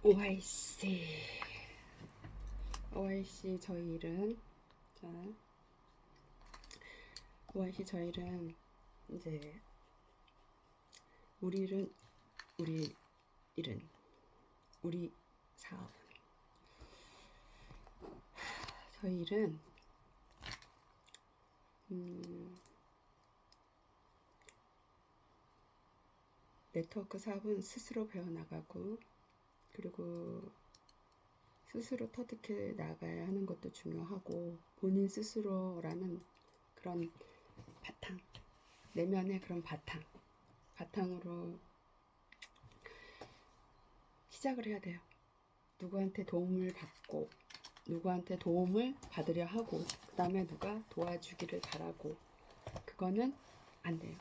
OIC 저희 일은 자 OIC 저희 일은 이제 우리 일은 우리 사업 저희 일은 네트워크 사업은 스스로 배워나가고 그리고 스스로 터득해 나가야 하는 것도 중요하고 본인 스스로라는 그런 바탕 내면의 그런 바탕으로 시작을 해야 돼요. 누구한테 도움을 받고 누구한테 도움을 받으려 하고 그 다음에 누가 도와주기를 바라고 그거는 안 돼요.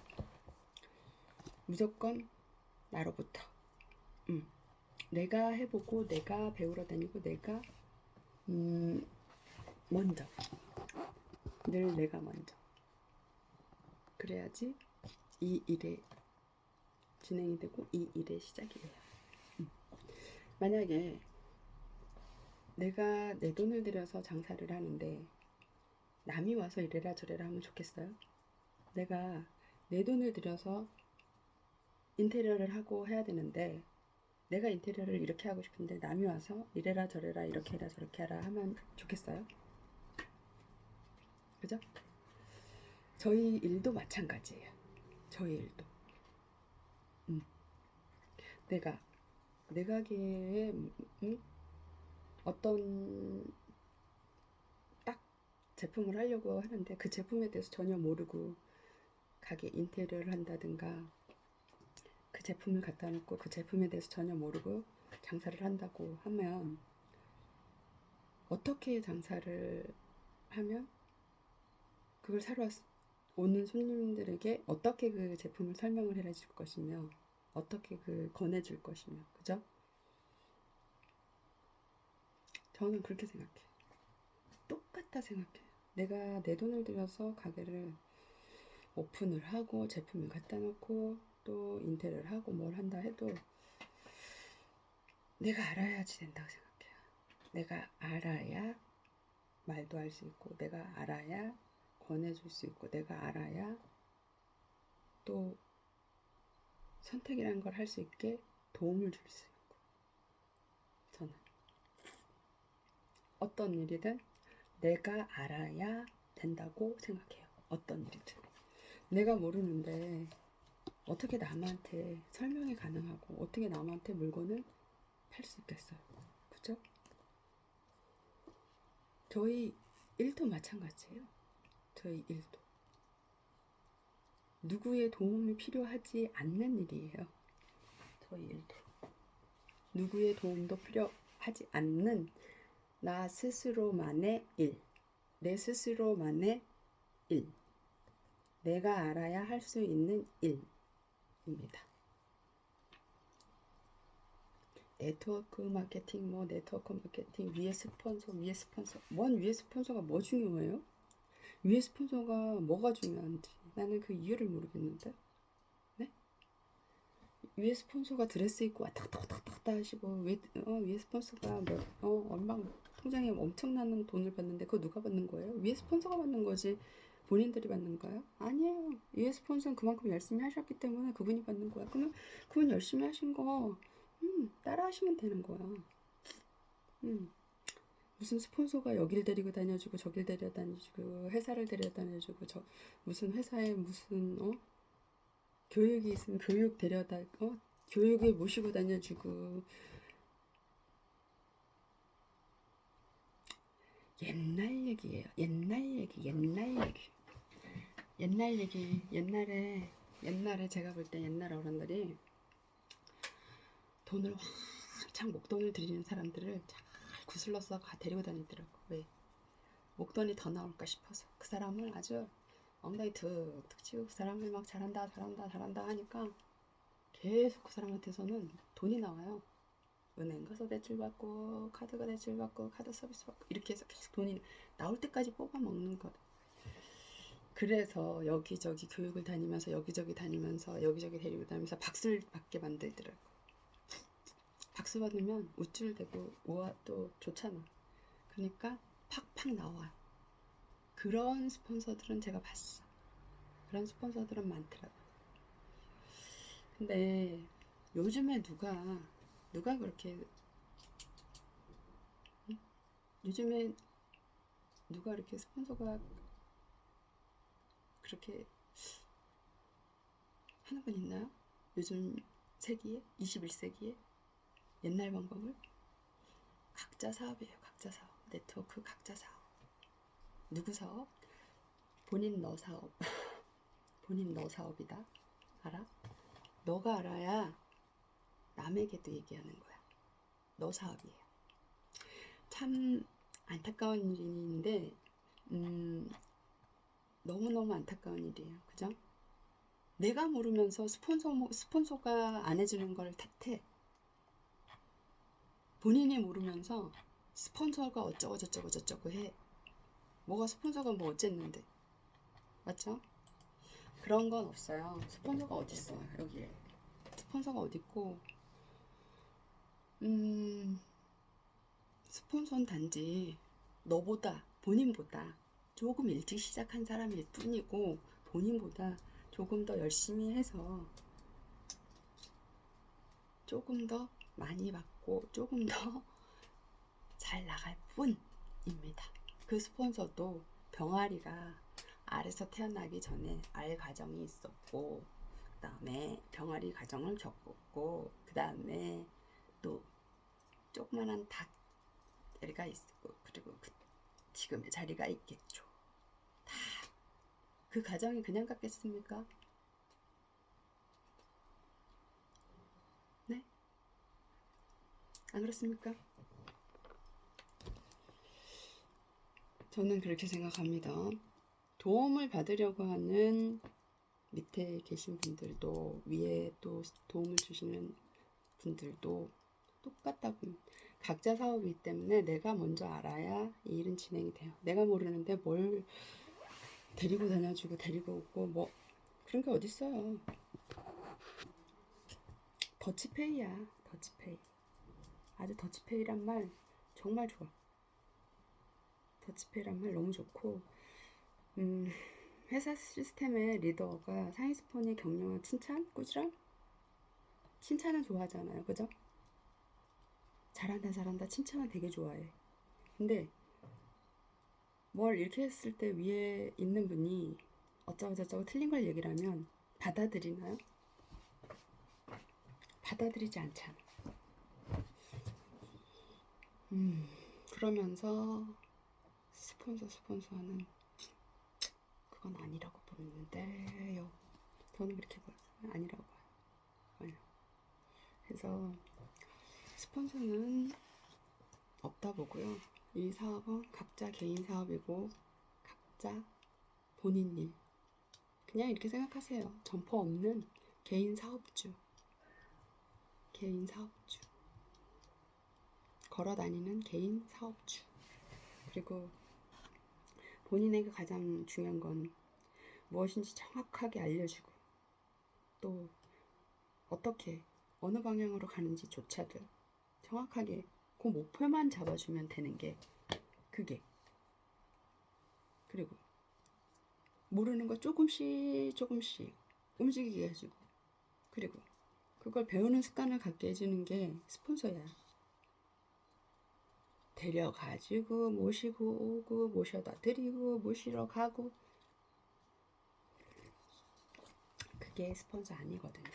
무조건 나로부터 내가 해보고 내가 배우러 다니고 내가 먼저 늘 내가 먼저 그래야지 이 일에 진행이 되고 이 일의 시작이 돼요. 만약에 내가 내 돈을 들여서 장사를 하는데 남이 와서 이래라 저래라 하면 좋겠어요? 내가 내 돈을 들여서 인테리어를 하고 해야 되는데 내가 인테리어를 이렇게 하고 싶은데 남이 와서 이래라 저래라 이렇게 해라 저렇게 하라 하면 좋겠어요? 그죠? 저희 일도 마찬가지예요. 저희 일도 내가 내 가게에 어떤 딱 제품을 하려고 하는데 그 제품에 대해서 전혀 모르고 가게 인테리어를 한다든가 그 제품을 갖다 놓고 그 제품에 대해서 전혀 모르고 장사를 한다고 하면 어떻게 장사를 하면 그걸 사러 오는 손님들에게 어떻게 그 제품을 설명을 해줄 것이며 어떻게 그 권해줄 것이며 그죠? 저는 그렇게 생각해요. 똑같다 생각해요. 내가 내 돈을 들여서 가게를 오픈을 하고 제품을 갖다 놓고 또 인테리어를 하고 뭘 한다 해도 내가 알아야지 된다고 생각해요. 내가 알아야 말도 할 수 있고 내가 알아야 권해줄 수 있고 내가 알아야 또 선택이라는 걸 할 수 있게 도움을 줄 수 있고 저는 어떤 일이든 내가 알아야 된다고 생각해요. 어떤 일이든 내가 모르는데 어떻게 남한테 설명이 가능하고 어떻게 남한테 물건을 팔 수 있겠어요. 그죠? 저희 일도 마찬가지예요. 저희 일도 누구의 도움이 필요하지 않는 일이에요. 저희 일도 누구의 도움도 필요하지 않는 나 스스로만의 일, 내 스스로만의 일, 내가 알아야 할 수 있는 일입니다. 네트워크 마케팅, 위에 스폰서, 뭔 위에 스폰서가 뭐 중요해요? 위에 스폰서가 뭐가 중요한지 나는 그 이유를 모르겠는데. 네? 위에 스폰서가 드레스 입고 왔다 갔다 왔다 갔다 하시고 위에 스폰서가 얼마 통장에 엄청나는 돈을 받는데 그거 누가 받는 거예요? 위에 스폰서가 받는 거지 본인들이 받는 거예요? 아니에요. 위에 스폰서는 그만큼 열심히 하셨기 때문에 그분이 받는 거야. 그러면 그분 열심히 하신 거 따라 하시면 되는 거야. 무슨 스폰서가 여길 데리고 다녀주고 저길 데려다니주고 회사를 데려다녀주고 무슨 회사에 무슨 교육이 있으면 교육 데려다 교육에 모시고 다녀주고 옛날 얘기예요. 옛날 얘기. 옛날에 제가 볼 때 옛날 어른들이 돈을 한창 목돈을 들이는 사람들을 잘 구슬러서 데리고 다니더라고. 왜? 목돈이 더 나올까 싶어서 그 사람을 아주 엉덩이 툭툭 치고 그 사람을 막 잘한다 하니까 계속 그 사람한테서는 돈이 나와요. 은행 가서 대출받고 카드가 대출받고 카드 서비스 받고 이렇게 해서 계속 돈이 나올 때까지 뽑아 먹는 것. 그래서 여기저기 교육을 다니면서 여기저기 데리고 다니면서 박수를 받게 만들더라고. 박수 받으면 우쭐대고 우와 또 좋잖아. 그러니까 팍팍 나와. 그런 스폰서들은 제가 봤어. 그런 스폰서들은 많더라고. 근데 요즘에 누가 그렇게 요즘에 누가 이렇게 스폰서가 그렇게 하는 분 있나요? 요즘 세기에 21세기에 옛날 방법을 각자 사업이에요. 각자 사업. 네트워크 각자 사업. 누구 사업? 본인 너 사업. 본인 너 사업이다. 알아? 너가 알아야 남에게도 얘기하는 거야. 너 사업이에요. 참 안타까운 일인데 너무너무 안타까운 일이에요. 그죠? 내가 모르면서 스폰서가 안 해주는 걸 탓해. 본인이 모르면서 스폰서가 어쩌고 저쩌고 저쩌고 해. 뭐가 스폰서가 뭐 어쨌는데. 맞죠? 그런 건 없어요. 스폰서가 어딨어 여기에. 스폰서가 어딨고 스폰서는 단지 너보다 본인보다 조금 일찍 시작한 사람일 뿐이고 본인보다 조금 더 열심히 해서 조금 더 많이 받고 조금 더 잘 나갈 뿐입니다. 그 스폰서도 병아리가 알에서 태어나기 전에 알 과정이 있었고 그 다음에 병아리 과정을 겪었고 그 다음에 또 조그만한 닭가 있고 그리고 지금의 자리가 있겠죠. 다 그 과정이 그냥 같겠습니까? 네? 안 그렇습니까? 저는 그렇게 생각합니다. 도움을 받으려고 하는 밑에 계신 분들도 위에 또 도움을 주시는 분들도 똑같다고 각자 사업이기 때문에 내가 먼저 알아야 이 일은 진행이 돼요. 내가 모르는데 뭘 데리고 다녀주고 데리고 오고 뭐 그런 게 어딨어요. 더치페이야. 더치페이. 아주 더치페이란 말 정말 좋아. 더치페이란 말 너무 좋고 회사 시스템의 리더가 상위 스폰이 격려와 칭찬? 꾸지람? 칭찬을 좋아하잖아요. 그죠? 잘한다 잘한다 칭찬을 되게 좋아해. 근데 뭘 이렇게 했을 때 위에 있는 분이 어쩌고 저쩌고 틀린 걸 얘기를 하면 받아들이나요? 받아들이지 않잖아. 그러면서 스폰서는 그건 아니라고 보는데요. 저는 그렇게 봐요. 아니라고 봐요. 그래서 스폰서는 없다 보고요. 이 사업은 각자 개인 사업이고 각자 본인 일. 그냥 이렇게 생각하세요. 점포 없는 개인 사업주. 개인 사업주. 걸어 다니는 개인 사업주. 그리고 본인에게 가장 중요한 건 무엇인지 정확하게 알려주고 또 어떻게 어느 방향으로 가는지조차도 정확하게 그 목표만 잡아주면 되는 게 그게. 그리고 모르는 거 조금씩 움직이게 해주고 그리고 그걸 배우는 습관을 갖게 해주는 게 스폰서야. 데려가지고 모시고 오고 모셔다 드리고 모시러 가고 그게 스폰서 아니거든요.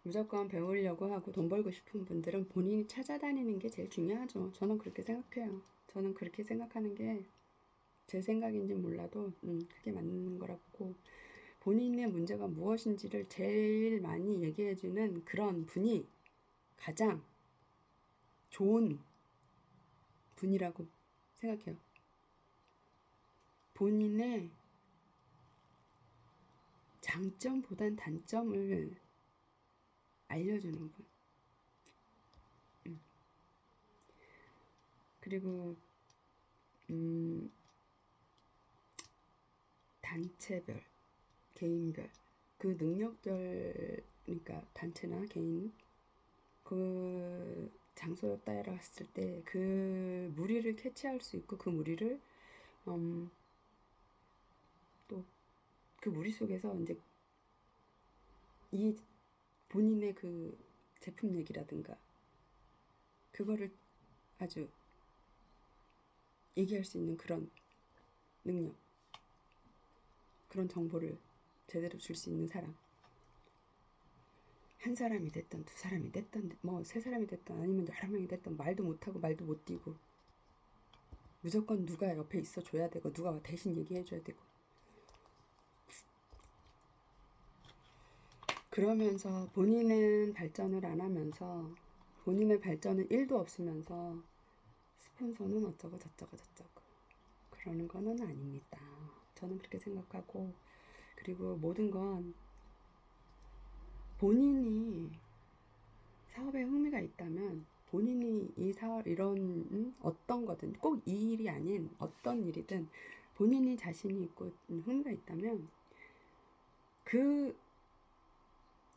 무조건 배우려고 하고 돈 벌고 싶은 분들은 본인이 찾아다니는 게 제일 중요하죠. 저는 그렇게 생각해요. 저는 그렇게 생각하는 게 제 생각인지 몰라도 그게 맞는 거라 보고 본인의 문제가 무엇인지를 제일 많이 얘기해주는 그런 분이 가장 좋은 분이라고 생각해요. 본인의 장점보단 단점을 알려주는 분. 그리고 단체별, 개인별, 그 능력별, 그러니까 단체나 개인 그 장소에 따라갔을 때 그 무리를 캐치할 수 있고 그 무리를 또 그 무리 속에서 이제 이 본인의 그 제품 얘기라든가 그거를 아주 얘기할 수 있는 그런 능력, 그런 정보를 제대로 줄 수 있는 사람. 한 사람이 됐든 두 사람이 됐든 뭐 세 사람이 됐든 아니면 여러 명이 됐든 말도 못하고 말도 못 뛰고 무조건 누가 옆에 있어 줘야 되고 누가 대신 얘기해 줘야 되고 그러면서 본인은 발전을 안 하면서 본인의 발전은 1도 없으면서 스폰서는 어쩌고 저쩌고 저쩌고 그러는 거는 아닙니다. 저는 그렇게 생각하고 그리고 모든 건 본인이 사업에 흥미가 있다면 본인이 이 사업 이런 어떤 거든 꼭 이 일이 아닌 어떤 일이든 본인이 자신이 있고 흥미가 있다면 그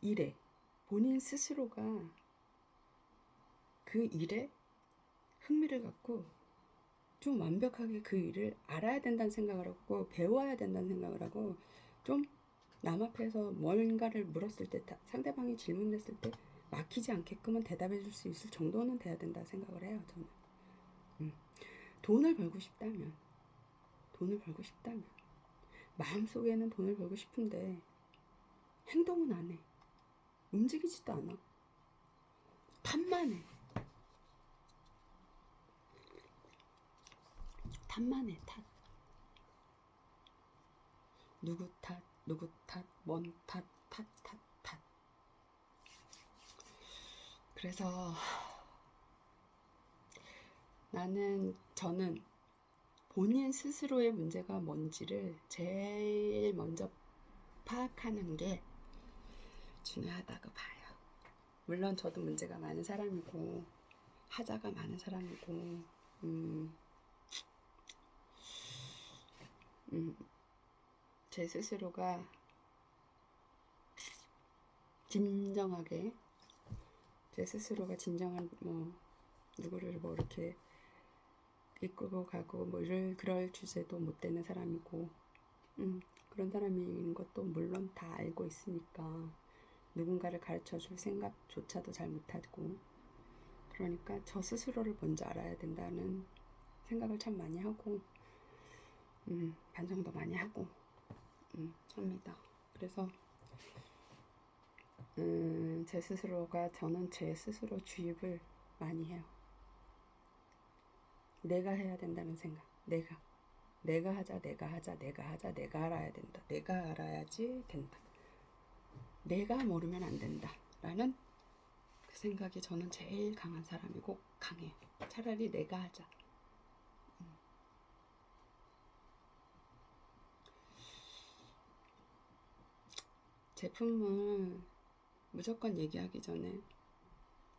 일에 본인 스스로가 그 일에 흥미를 갖고 좀 완벽하게 그 일을 알아야 된다는 생각을 하고 배워야 된다는 생각을 하고 좀 남 앞에서 뭔가를 물었을 때 상대방이 질문했을 때 막히지 않게끔은 대답해 줄 수 있을 정도는 돼야 된다 생각을 해요. 저는 돈을 벌고 싶다면 마음속에는 돈을 벌고 싶은데 행동은 안 해. 움직이지도 않아. 탓만 해. 탓. 누구 탓, 뭔 탓. 그래서 저는 본인 스스로의 문제가 뭔지를 제일 먼저 파악하는 게 중요하다고 봐요. 물론 저도 문제가 많은 사람이고 하자가 많은 사람이고 제 스스로가 진정한 누구를 뭐 이렇게 이끌고 가고 뭐 그럴 주제도 못 되는 사람이고 그런 사람인 것도 물론 다 알고 있으니까 누군가를 가르쳐 줄 생각조차도 잘 못하고 그러니까 저 스스로를 먼저 알아야 된다는 생각을 참 많이 하고 반성도 많이 하고 합니다. 그래서 저는 제 스스로 주입을 많이 해요. 내가 해야 된다는 생각. 내가 하자, 내가 알아야 된다. 내가 알아야지 된다. 내가 모르면 안 된다. 라는 그 생각이 저는 제일 강한 사람이고 강해. 차라리 내가 하자. 제품을 무조건 얘기하기 전에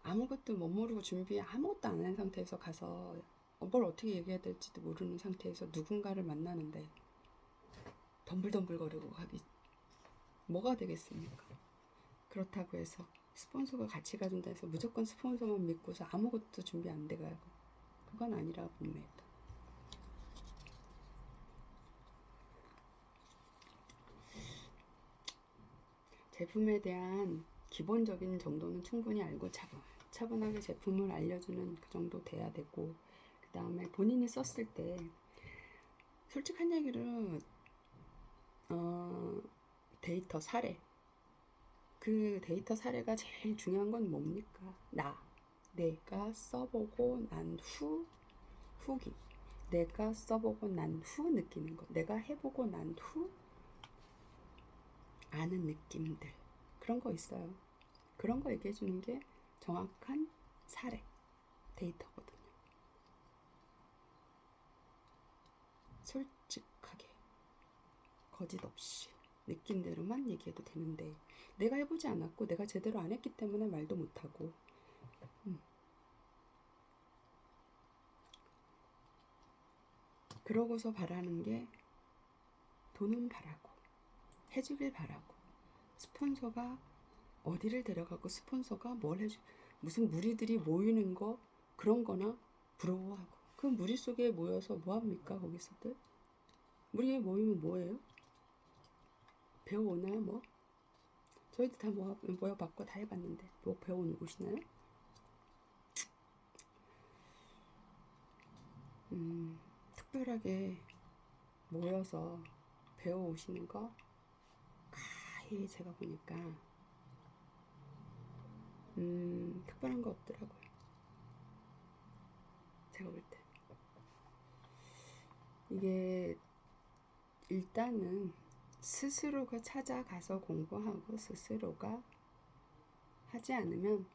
아무것도 못 모르고 아무것도 안 한 상태에서 가서 뭘 어떻게 얘기해야 될지도 모르는 상태에서 누군가를 만나는데 덤불덤불거리고 가기 뭐가 되겠습니까? 그렇다고 해서 스폰서가 같이 가준다 해서 무조건 스폰서만 믿고서 아무것도 준비 안 돼가고 그건 아니라고 봅니다. 제품에 대한 기본적인 정도는 충분히 알고 차분하게 제품을 알려주는 그 정도 돼야 되고 그 다음에 본인이 썼을 때 솔직한 얘기를 데이터 사례 그 데이터 사례가 제일 중요한 건 뭡니까? 내가 써보고 난 후기 내가 써보고 난 후 느끼는 거 내가 해보고 난 후 아는 느낌들 그런 거 있어요. 그런 거 얘기해 주는 게 정확한 사례 데이터거든요. 솔직하게 거짓 없이 느낀 대로만 얘기해도 되는데 내가 해보지 않았고 내가 제대로 안 했기 때문에 말도 못하고 그러고서 바라는 게 돈은 바라고 해주길 바라고 스폰서가 어디를 데려가고 스폰서가 뭘 해주 무슨 무리들이 모이는 거 그런 거나 부러워하고. 그 무리 속에 모여서 뭐합니까 거기서들? 무리에 모이면 뭐예요? 배워오나요 뭐? 저희도 다 모여봤고 다 해봤는데 뭐 배워오시나요? 특별하게 모여서 배워오시는 거 가히 제가 보니까 특별한 거 없더라고요. 제가 볼 때 이게 일단은 스스로가 찾아가서 공부하고 스스로가 하지 않으면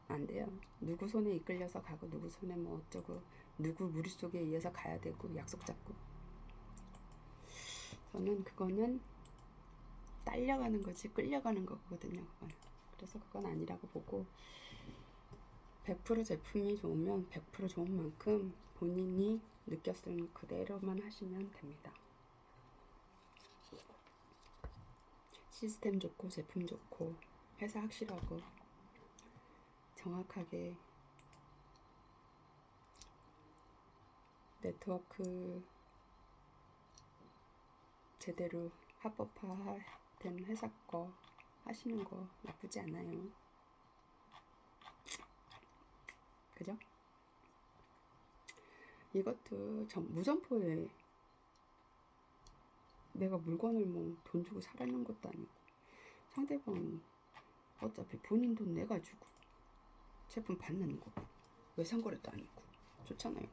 안 돼요. 누구 손에 이끌려서 가고 누구 손에 뭐 어쩌고 누구 무리 속에 의해서 가야 되고 약속 잡고. 저는 그거는 딸려가는 거지 끌려가는 거거든요. 그건. 그래서 그건 아니라고 보고 100% 제품이 좋으면 100% 좋은 만큼 본인이 느꼈을 그대로만 하시면 됩니다. 시스템 좋고 제품 좋고 회사 확실하고 정확하게 네트워크 제대로 합법화된 회사 거 하시는 거 나쁘지 않아요. 그죠? 이것도 무점포에 내가 물건을 뭐 돈 주고 사라는 것도 아니고 상대방이 어차피 본인 돈 내가지고 제품 받는 거 외상거래도 아니고 좋잖아요.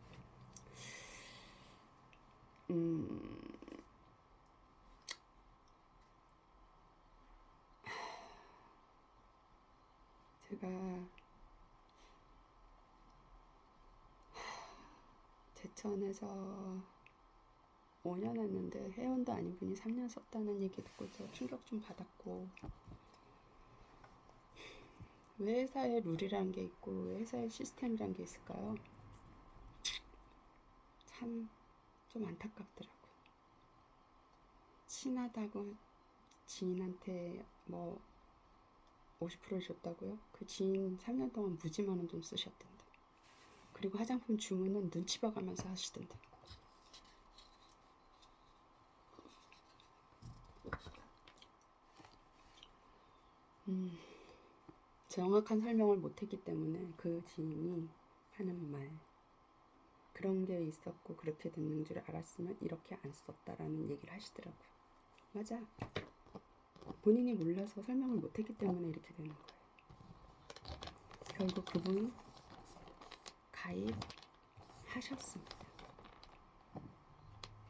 제가 제천에서 5년 했는데 회원도 아닌 분이 3년 썼다는 얘기 듣고서 충격 좀 받았고, 왜 회사의 룰이라는 게 있고 왜 회사의 시스템이라는 게 있을까요? 참 좀 안타깝더라고요. 친하다고 지인한테 뭐 50%를 줬다고요? 그 지인 3년 동안 무지 많은 돈 쓰셨던데. 그리고 화장품 주문은 눈치 봐가면서 하시던데. 정확한 설명을 못했기 때문에 그 지인이 하는 말 그런 게 있었고 그렇게 됐는 줄 알았으면 이렇게 안 썼다라는 얘기를 하시더라고요. 맞아. 본인이 몰라서 설명을 못했기 때문에 이렇게 되는 거예요. 결국 그분 가입하셨습니다.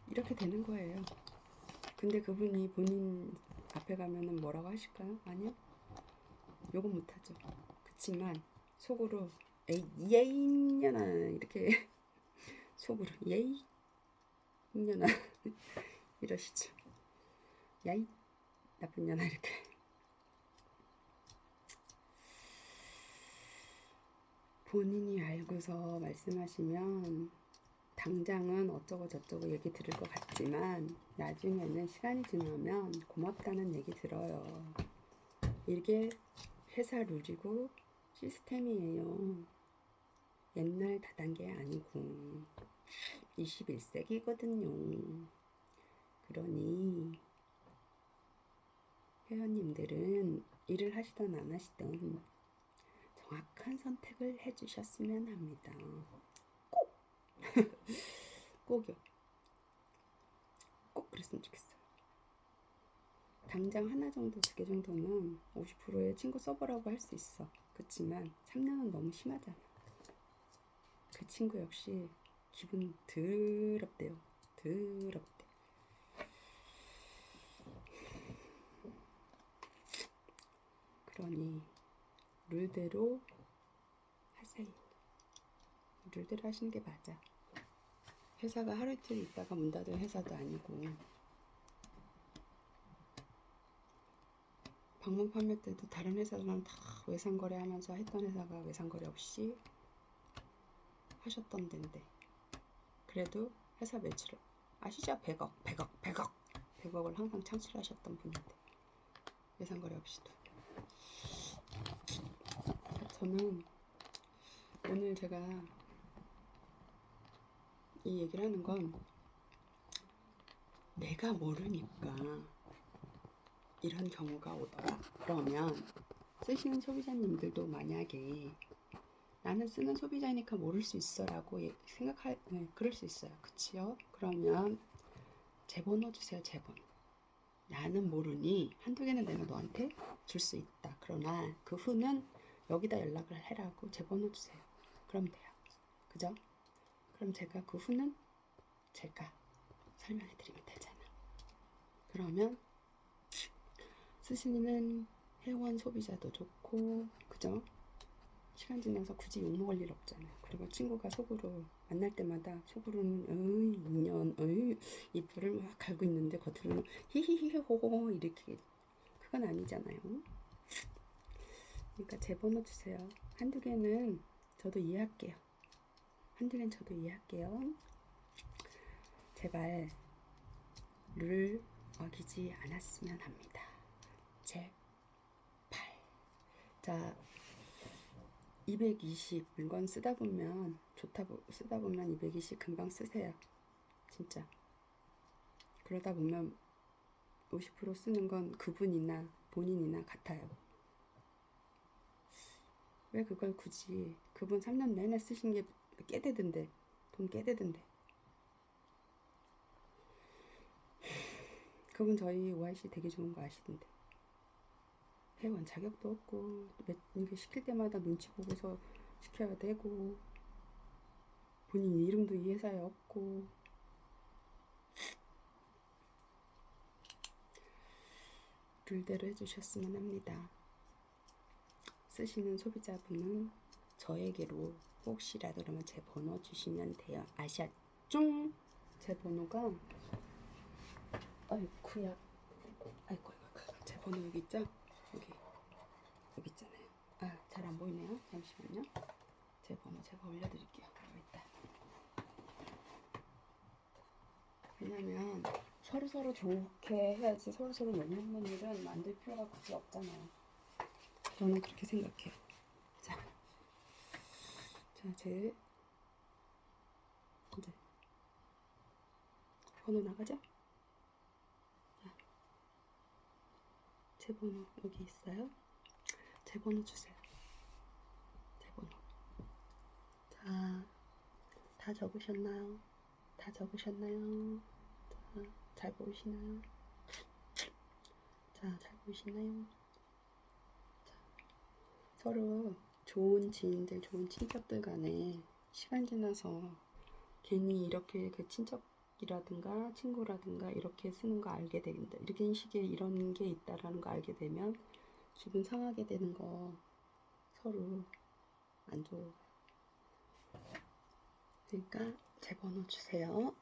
이렇게 되는 거예요. 근데 그분이 본인 앞에 가면은 뭐라고 하실까요? 아니요. 욕은 못하죠. 그치만 속으로 에이 이년아 이렇게 속으로 예이 이년아 이러시죠. 야이 나쁜 년아 이렇게. 본인이 알고서 말씀하시면 당장은 어쩌고 저쩌고 얘기 들을 것 같지만 나중에는 시간이 지나면 고맙다는 얘기 들어요. 이게 회사 룰이고 시스템이에요. 옛날 다단계 아니고 21세기거든요. 그러니 회원님들은 일을 하시던 안 하시던 정확한 선택을 해주셨으면 합니다. 꼭! 꼭이요. 꼭 그랬으면 좋겠어요. 당장 하나 정도, 2개 정도는 50%의 친구 써보라고 할 수 있어. 그렇지만 3년은 너무 심하잖아. 그 친구 역시 기분 더럽대요. 더럽대. 그러니 룰대로 하세요. 룰대로 하시는 게 맞아. 회사가 하루 이틀 있다가 문 닫을 회사도 아니고 방문 판매 때도 다른 회사들은 다 외상거래 하면서 했던 회사가 외상거래 없이 하셨던 데인데 그래도 회사 매출을 아시죠? 100억을 항상 창출하셨던 분인데 외상거래 없이도 저는 오늘 제가 이 얘기를 하는 건 내가 모르니까 이런 경우가 오더라. 그러면 쓰시는 소비자님들도 만약에 나는 쓰는 소비자니까 모를 수 있어라고 그럴 수 있어요. 그치요? 그러면 제 번호 주세요. 제 번호. 나는 모르니 한두 개는 내가 너한테 줄 수 있다. 그러나 그 후는 여기다 연락을 해라고 제 번호 주세요. 그럼 돼요. 그죠? 그럼 제가 그 후는 제가 설명해 드리면 되잖아. 그러면 쓰시는 회원 소비자도 좋고, 그죠? 시간 지나서 굳이 욕먹을 일 없잖아요. 그리고 친구가 속으로 만날 때마다 속으로는 어이 인연 어이 이불을 막 갈고 있는데 겉으로는 히히히호호 이렇게 그건 아니잖아요. 그러니까 제 번호 주세요. 한두 개는 저도 이해할게요. 한두 개는 저도 이해할게요. 제발 룰 어기지 않았으면 합니다. 제발. 자, 220 물건 쓰다 보면 좋다고 쓰다 보면 220 금방 쓰세요. 진짜. 그러다 보면 50% 쓰는 건 그분이나 본인이나 같아요. 왜 그걸 굳이 그분 3년 내내 쓰신 게 깨대던데 돈 깨대던데 그분 저희 OIC 되게 좋은 거 아시던데 회원 자격도 없고 이게 시킬 때마다 눈치 보고서 시켜야 되고 본인 이름도 이 회사에 없고 룰대로 해주셨으면 합니다. 쓰시는 소비자분은 저에게로 혹시라도 그러면 제 번호 주시면 돼요. 아셨죠? 제 번호가 아이쿠야 아이고 제 번호 여기 있죠? 여기 있잖아요. 잘 안 보이네요. 잠시만요. 제 번호 제가 올려드릴게요. 여기 있다. 왜냐면 서로 좋게 해야지 서로 욕먹는 일은 만들 필요가 굳이 없잖아요. 저는 그렇게 생각해요. 자, 제 이제 번호 나가죠? 자, 제 번호 여기 있어요. 제 번호 주세요. 제 번호. 자, 다 적으셨나요? 다 적으셨나요? 자, 잘 보이시나요? 자, 잘 보이시나요? 자, 서로 좋은 지인들, 좋은 친척들 간에 시간 지나서 괜히 이렇게 그 친척이라든가 친구라든가 이렇게 쓰는 거 알게 된다. 이런 식의 이런 게 있다라는 거 알게 되면 기분 상하게 되는 거 서로 안 좋아요. 그러니까 제 번호 주세요.